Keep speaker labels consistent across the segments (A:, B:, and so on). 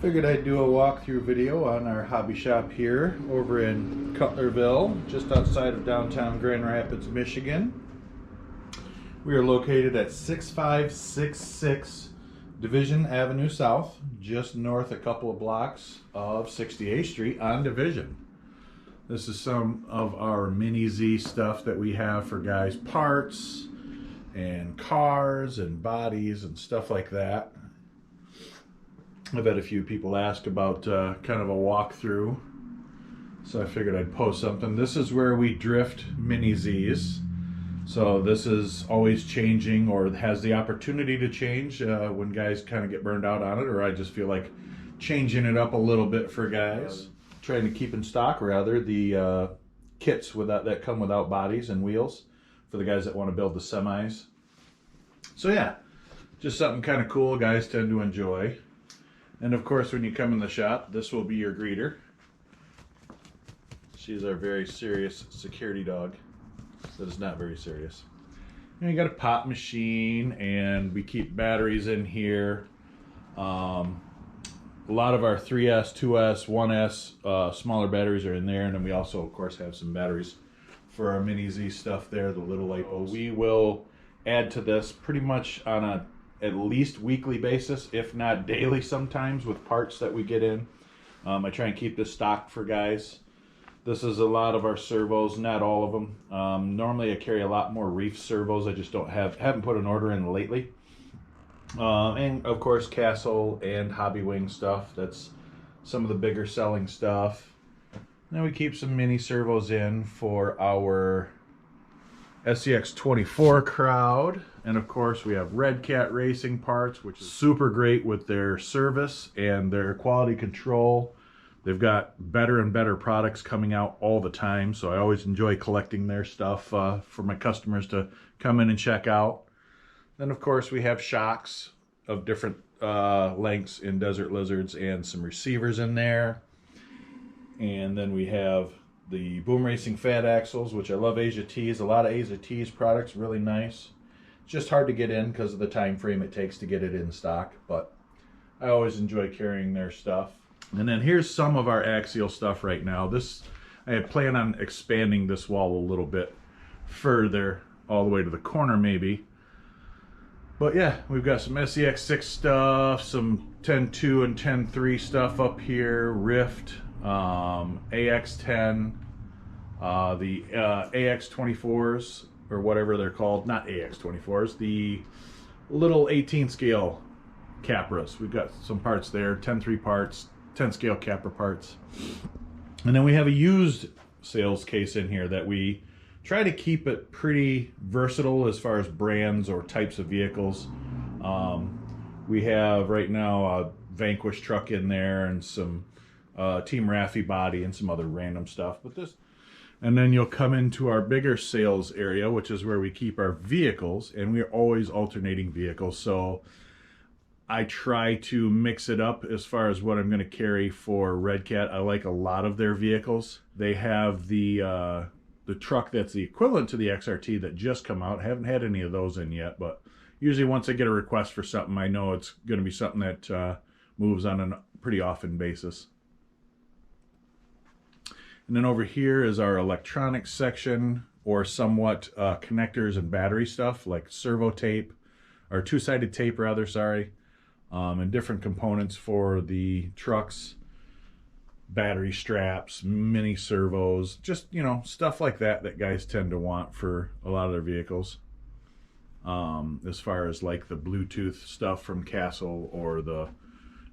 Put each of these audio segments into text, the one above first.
A: Figured I'd do a walkthrough video on our hobby shop here over in Cutlerville, just outside of downtown Grand Rapids, Michigan. We are located at 6566 Division Avenue South, just north a couple of blocks of 68th Street on Division. This is some of our Mini Z stuff that we have for guys' parts and cars and bodies and stuff like that. I've had a few people ask about kind of a walkthrough, so I figured I'd post something. This is where we drift Mini Zs. So this is always changing, or has the opportunity to change when guys kind of get burned out on it, or I just feel like changing it up a little bit for guys. Trying to keep in stock, rather, the kits that come without bodies and wheels for the guys that want to build the semis. So yeah, just something kind of cool guys tend to enjoy. And of course, when you come in the shop, this will be your greeter. She's our very serious security dog. That is not very serious. And you got a pop machine, and we keep batteries in here. A lot of our 3S, 2S, 1S smaller batteries are in there, and then we also, of course, have some batteries for our Mini Z stuff there, the little LiPos. We will add to this pretty much on a at least weekly basis, if not daily sometimes, with parts that we get in. I try and keep this stocked for guys. This is a lot of our servos, not all of them. Normally I carry a lot more reef servos. I just haven't put an order in lately. And of course Castle and Hobby Wing stuff. That's some of the bigger selling stuff. Then we keep some mini servos in for our SCX 24 crowd. And of course we have Red Cat Racing parts, which is super great with their service and their quality control. They've got better and better products coming out all the time, so I always enjoy collecting their stuff for my customers to come in and check out. Then of course we have shocks of different lengths in Desert Lizards and some receivers in there. And then we have the Boom Racing Fat Axles, which I love. Asia Tees, a lot of Asia Tees products, really nice. It's just hard to get in because of the time frame it takes to get it in stock, but I always enjoy carrying their stuff. And then here's some of our axial stuff right now. I had planned on expanding this wall a little bit further, all the way to the corner maybe. But yeah, we've got some SCX6 stuff, some 10.2 and 10.3 stuff up here, Rift, AX10, the AX24s, or whatever they're called, not AX24s, the little 18 scale Capras. We've got some parts there, 10.3 parts, 10 scale Capra parts. And then we have a used sales case in here that we try to keep it pretty versatile as far as brands or types of vehicles. We have right now a Vanquish truck in there and some Team Raffi body and some other random stuff. And then you'll come into our bigger sales area, which is where we keep our vehicles, and we're always alternating vehicles. So I try to mix it up as far as what I'm going to carry for Red Cat. I like a lot of their vehicles. They have the truck that's the equivalent to the XRT that just come out. Haven't had any of those in yet, but usually once I get a request for something, I know it's going to be something that moves on a pretty often basis. And then over here is our electronics section, or somewhat connectors and battery stuff like servo tape, or two-sided tape rather, sorry, and different components for the trucks, battery straps, mini servos, just, you know, stuff like that guys tend to want for a lot of their vehicles. As far as like the Bluetooth stuff from Castle or the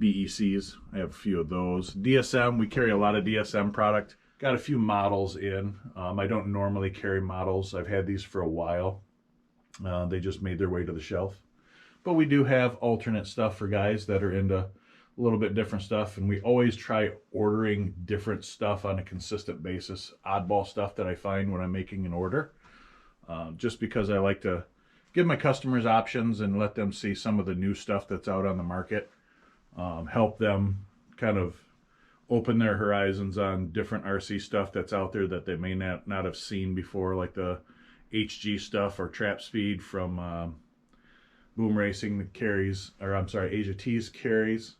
A: BECs, I have a few of those. DSM, we carry a lot of DSM product. Got a few models in. I don't normally carry models. I've had these for a while. They just made their way to the shelf. But we do have alternate stuff for guys that are into a little bit different stuff, and we always try ordering different stuff on a consistent basis. Oddball stuff that I find when I'm making an order. Just because I like to give my customers options and let them see some of the new stuff that's out on the market. Help them kind of open their horizons on different RC stuff that's out there that they may not have seen before, like the HG stuff or Trap Speed from Boom Racing that carries, or I'm sorry, Asia Tees carries.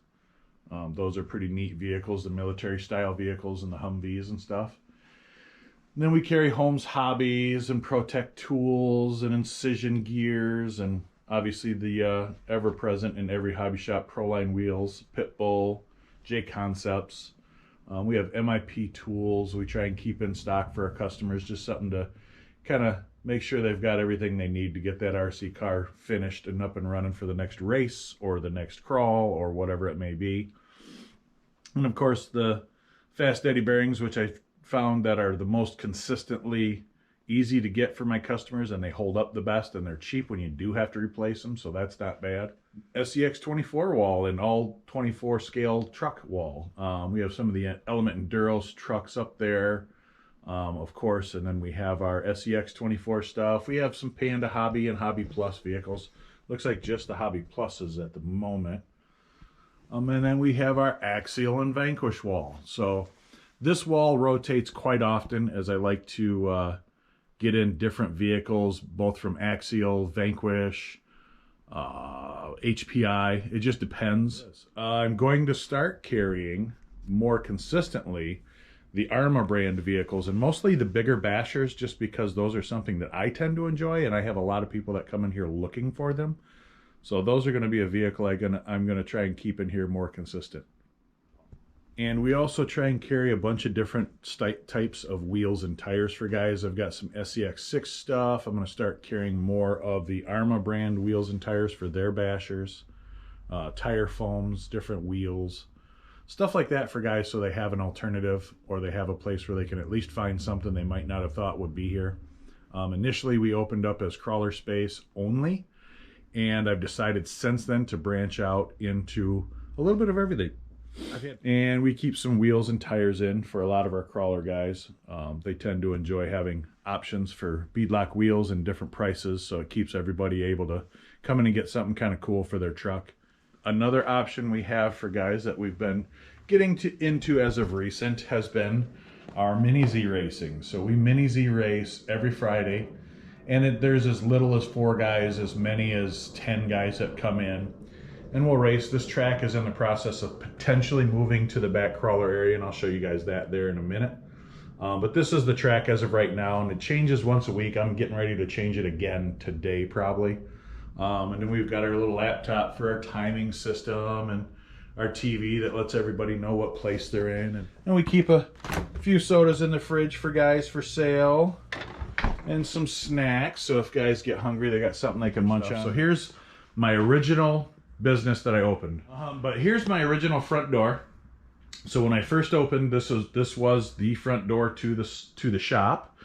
A: Those are pretty neat vehicles, the military style vehicles and the Humvees and stuff. And then we carry Holmes hobbies and Protect tools and incision gears, and obviously the ever-present in every hobby shop Proline wheels, Pitbull, J Concepts. We have MIP tools we try and keep in stock for our customers, just something to kind of make sure they've got everything they need to get that RC car finished and up and running for the next race or the next crawl or whatever it may be. And of course the fast eddy bearings, which I found that are the most consistently easy to get for my customers, and they hold up the best, and they're cheap when you do have to replace them, so that's not bad. SEX 24 wall and all 24 scale truck wall. We have some of the Element Enduros trucks up there, of course, and then we have our SEX 24 stuff. We have some Panda Hobby and Hobby Plus vehicles. Looks like just the Hobby Pluses at the moment. And then we have our Axial and Vanquish wall. So this wall rotates quite often, as I like to get in different vehicles, both from Axial, Vanquish, HPI. It just depends. I'm going to start carrying more consistently the Arma brand vehicles, and mostly the bigger bashers, just because those are something that I tend to enjoy, and I have a lot of people that come in here looking for them. So those are going to be a vehicle I'm going to try and keep in here more consistent. And we also try and carry a bunch of different types of wheels and tires for guys. I've got some SEX6 stuff. I'm going to start carrying more of the Arma brand wheels and tires for their bashers. Tire foams, different wheels, stuff like that for guys, so they have an alternative, or they have a place where they can at least find something they might not have thought would be here. Initially we opened up as crawler space only, and I've decided since then to branch out into a little bit of everything. And we keep some wheels and tires in for a lot of our crawler guys. They tend to enjoy having options for beadlock wheels and different prices, so it keeps everybody able to come in and get something kind of cool for their truck. Another option we have for guys that we've been getting into as of recent has been our Mini Z racing. So we Mini Z race every Friday, and there's as little as 4 guys, as many as 10 guys that come in. And we'll race. This track is in the process of potentially moving to the back crawler area, and I'll show you guys that there in a minute. But this is the track as of right now, and it changes once a week. I'm getting ready to change it again today, probably. And then we've got our little laptop for our timing system, and our TV that lets everybody know what place they're in. And we keep a few sodas in the fridge for guys for sale, and some snacks, so if guys get hungry, they got something they can munch on. So here's my original business that I opened. But here's my original front door. So when I first opened, this was the front door to the shop.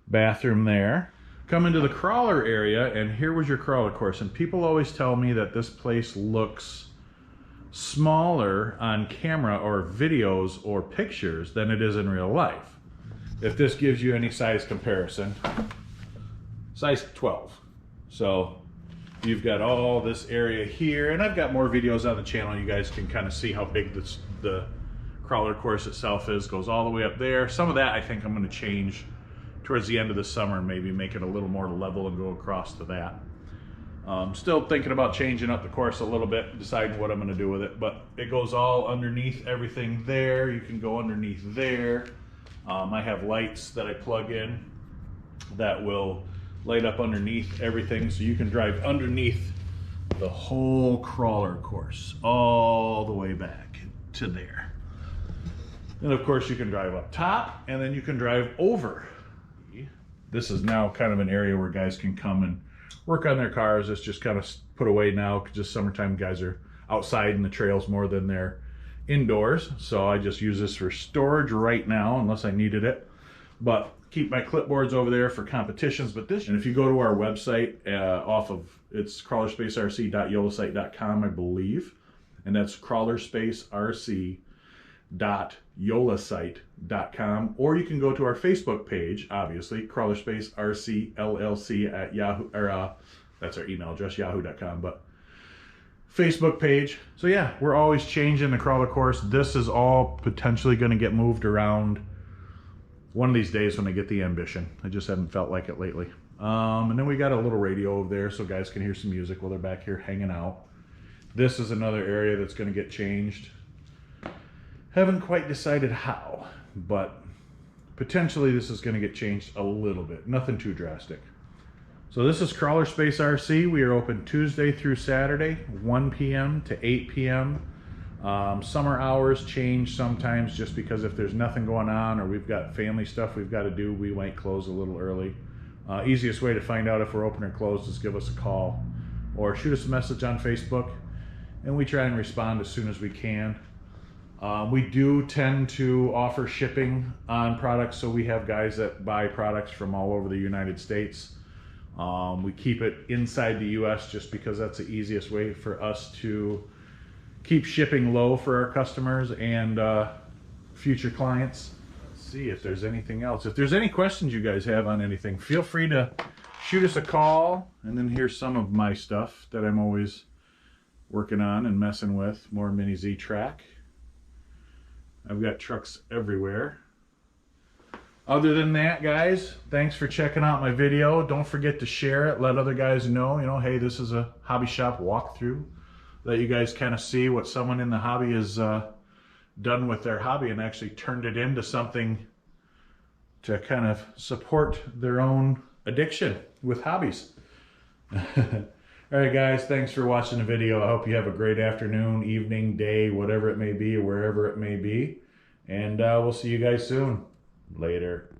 A: Bathroom there. Come into the crawler area, and here was your crawler course. And people always tell me that this place looks smaller on camera or videos or pictures than it is in real life. If this gives you any size comparison, size 12. So you've got all this area here, and I've got more videos on the channel. You guys can kind of see how big the crawler course itself is. Goes all the way up there. Some of that I think I'm going to change towards the end of the summer, and maybe make it a little more level and go across to that. Still thinking about changing up the course a little bit, deciding what I'm going to do with it, but it goes all underneath everything there. You can go underneath there. I have lights that I plug in that will light up underneath everything, so you can drive underneath the whole crawler course all the way back to there. And of course you can drive up top, and then you can drive over. This is now kind of an area where guys can come and work on their cars. It's just kind of put away now because just summertime guys are outside in the trails more than they're indoors. So I just use this for storage right now unless I needed it. But keep my clipboards over there for competitions. But this, and if you go to our website, it's crawlerspacerc.yolasite.com, I believe. And that's crawlerspacerc.yolasite.com, or you can go to our Facebook page, obviously, crawlerspacerc LLC at Yahoo, or that's our email address, yahoo.com, but Facebook page. So yeah, we're always changing the crawler course. This is all potentially going to get moved around one of these days when I get the ambition. I just haven't felt like it lately. And then we got a little radio over there so guys can hear some music while they're back here hanging out. This is another area that's going to get changed. Haven't quite decided how, but potentially this is going to get changed a little bit. Nothing too drastic. So this is Crawler Space RC. We are open Tuesday through Saturday, 1 p.m. to 8 p.m. Summer hours change sometimes just because if there's nothing going on or we've got family stuff we've got to do, we might close a little early. Easiest way to find out if we're open or closed is give us a call or shoot us a message on Facebook, and we try and respond as soon as we can. We do tend to offer shipping on products, so we have guys that buy products from all over the United States. We keep it inside the US just because that's the easiest way for us to keep shipping low for our customers and future clients. Let's see if there's anything else. If there's any questions you guys have on anything, feel free to shoot us a call. And then here's some of my stuff that I'm always working on and messing with. More Mini Z track. I've got trucks everywhere. Other than that, guys, thanks for checking out my video. Don't forget to share it. Let other guys know, hey, this is a hobby shop walkthrough. Let you guys kind of see what someone in the hobby has done with their hobby and actually turned it into something to kind of support their own addiction with hobbies. All right, guys, thanks for watching the video. I hope you have a great afternoon, evening, day, whatever it may be, or wherever it may be. And we'll see you guys soon. Later.